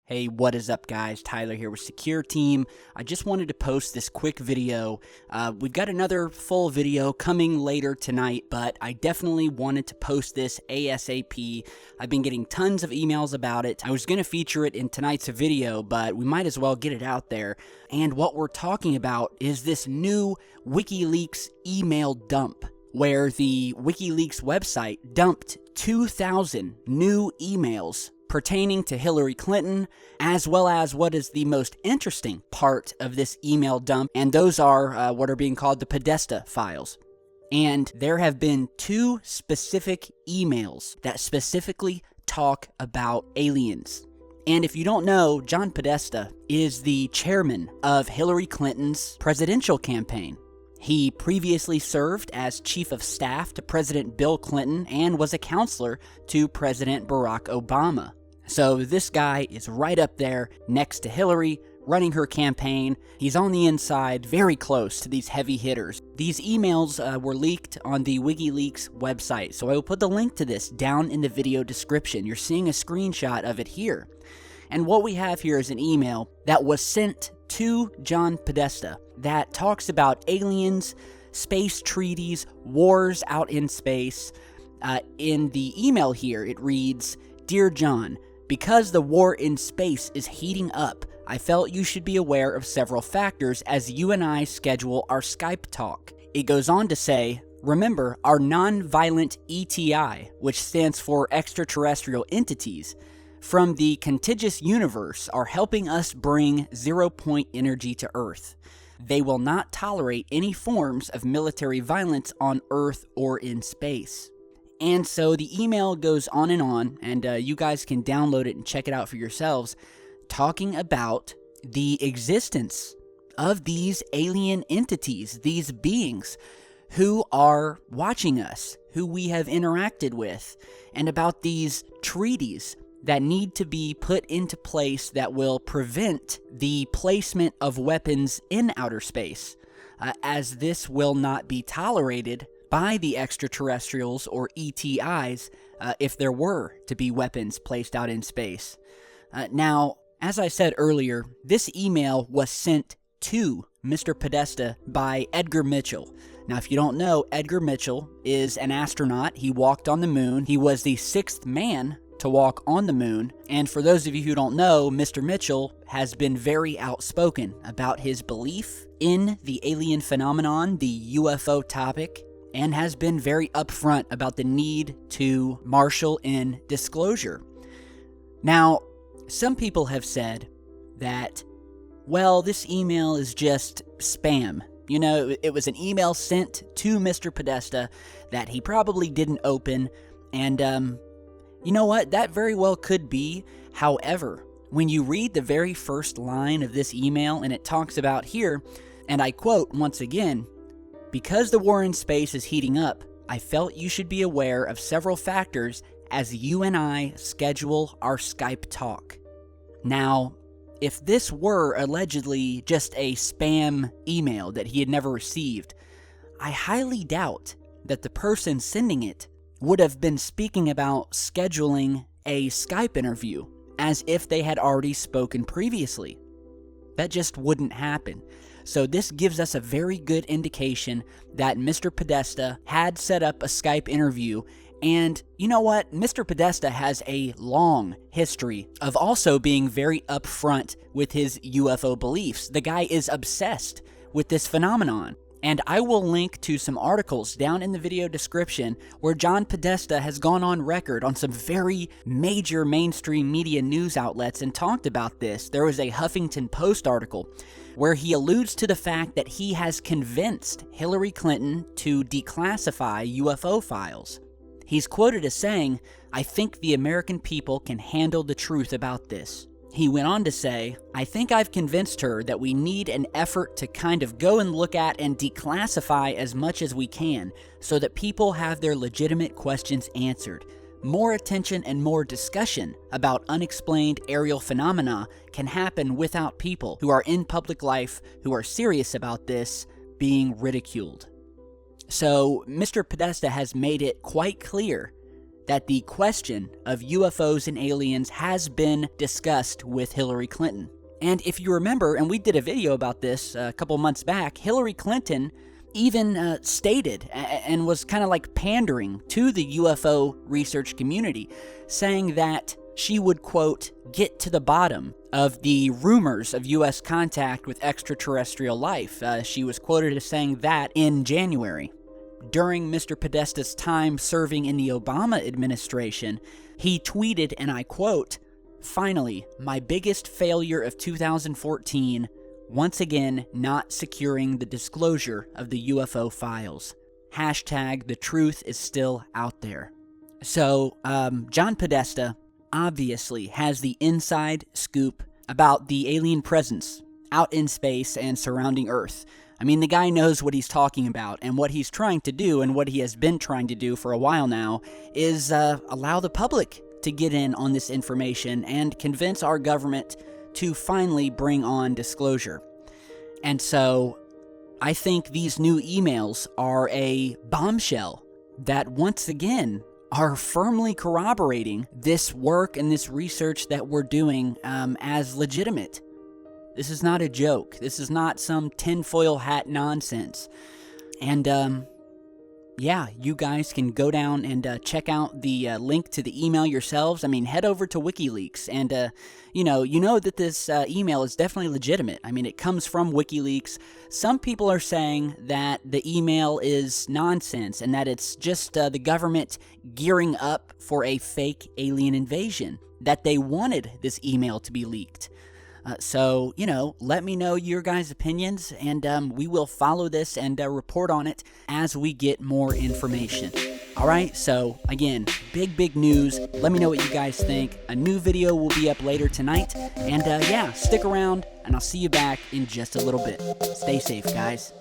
Hey, what is up, guys? Tyler here with Secureteam. I just wanted to post this quick video. We've got another full video coming later tonight, but I definitely wanted to post this ASAP. I've been getting tons of emails about it. I was going to feature it in tonight's video, but we might as well get it out there. And what we're talking about is this new WikiLeaks email dump, where the WikiLeaks website dumped 2,000 new emails pertaining to Hillary Clinton, as well as what is the most interesting part of this email dump, and those are what are being called the Podesta files. And there have been two specific emails that specifically talk about aliens. And if you don't know, John Podesta is the chairman of Hillary Clinton's presidential campaign. He previously served as chief of staff to President Bill Clinton and was a counselor to President Barack Obama. So this guy is right up there next to Hillary, running her campaign. He's on the inside, very close to these heavy hitters. These emails were leaked on the WikiLeaks website, so I will put the link to this down in the video description. You're seeing a screenshot of it here. And what we have here is an email that was sent to John Podesta that talks about aliens, space treaties, wars out in space. In the email here, it reads, "Dear John, because the war in space is heating up, I felt you should be aware of several factors as you and I schedule our Skype talk." It goes on to say, "Remember, our non-violent ETI, which stands for extraterrestrial entities, from the contiguous universe are helping us bring zero-point energy to Earth. They will not tolerate any forms of military violence on Earth or in space." And so the email goes on, and you guys can download it and check it out for yourselves, talking about the existence of these alien entities, these beings who are watching us, who we have interacted with, and about these treaties that need to be put into place that will prevent the placement of weapons in outer space, as this will not be tolerated by the extraterrestrials or ETIs if there were to be weapons placed out in space. Now, as I said earlier, this email was sent to Mr. Podesta by Edgar Mitchell. Now, if you don't know, Edgar Mitchell is an astronaut. He walked on the moon. He was the sixth man to walk on the moon. And for those of you who don't know, Mr. Mitchell has been very outspoken about his belief in the alien phenomenon, the UFO topic, and has been very upfront about the need to marshal in disclosure. Now, some people have said that, well, this email is just spam. You know, it was an email sent to Mr. Podesta that he probably didn't open, and you know what? That very well could be. However, when you read the very first line of this email, and it talks about here, and I quote once again, "Because the war in space is heating up, I felt you should be aware of several factors as you and I schedule our Skype talk." Now, if this were allegedly just a spam email that he had never received, I highly doubt that the person sending it would have been speaking about scheduling a Skype interview as if they had already spoken previously. That just wouldn't happen. So this gives us a very good indication that Mr. Podesta had set up a Skype interview. And you know what? Mr. Podesta has a long history of also being very upfront with his UFO beliefs. The guy is obsessed with this phenomenon. And I will link to some articles down in the video description where John Podesta has gone on record on some very major mainstream media news outlets and talked about this. There was a Huffington Post article where he alludes to the fact that he has convinced Hillary Clinton to declassify UFO files. He's quoted as saying, "I think the American people can handle the truth about this." He went on to say, "I think I've convinced her that we need an effort to kind of go and look at and declassify as much as we can so that people have their legitimate questions answered. More attention and more discussion about unexplained aerial phenomena can happen without people who are in public life, who are serious about this, being ridiculed." So Mr. Podesta has made it quite clear that the question of UFOs and aliens has been discussed with Hillary Clinton. And if you remember, and we did a video about this a couple months back, Hillary Clinton even stated and was kind of like pandering to the UFO research community, saying that she would, quote, get to the bottom of the rumors of U.S. contact with extraterrestrial life. She was quoted as saying that in January. During Mr. Podesta's time serving in the Obama administration, he tweeted, and I quote, "Finally, my biggest failure of 2014, once again not securing the disclosure of the UFO files. Hashtag the truth is still out there." So, John Podesta obviously has the inside scoop about the alien presence out in space and surrounding Earth. I mean, the guy knows what he's talking about, and what he's trying to do, and what he has been trying to do for a while now, is allow the public to get in on this information and convince our government to finally bring on disclosure. And so, I think these new emails are a bombshell that once again are firmly corroborating this work and this research that we're doing as legitimate. This is not a joke. This is not some tinfoil hat nonsense. And yeah, you guys can go down and check out the link to the email yourselves. I mean, head over to WikiLeaks, and you know that this email is definitely legitimate. I mean, it comes from WikiLeaks. Some people are saying that the email is nonsense and that it's just the government gearing up for a fake alien invasion, that they wanted this email to be leaked. So, let me know your guys' opinions, and we will follow this and report on it as we get more information. All right, so again, big news. Let me know what you guys think. A new video will be up later tonight, and yeah, stick around, and I'll see you back in just a little bit. Stay safe, guys.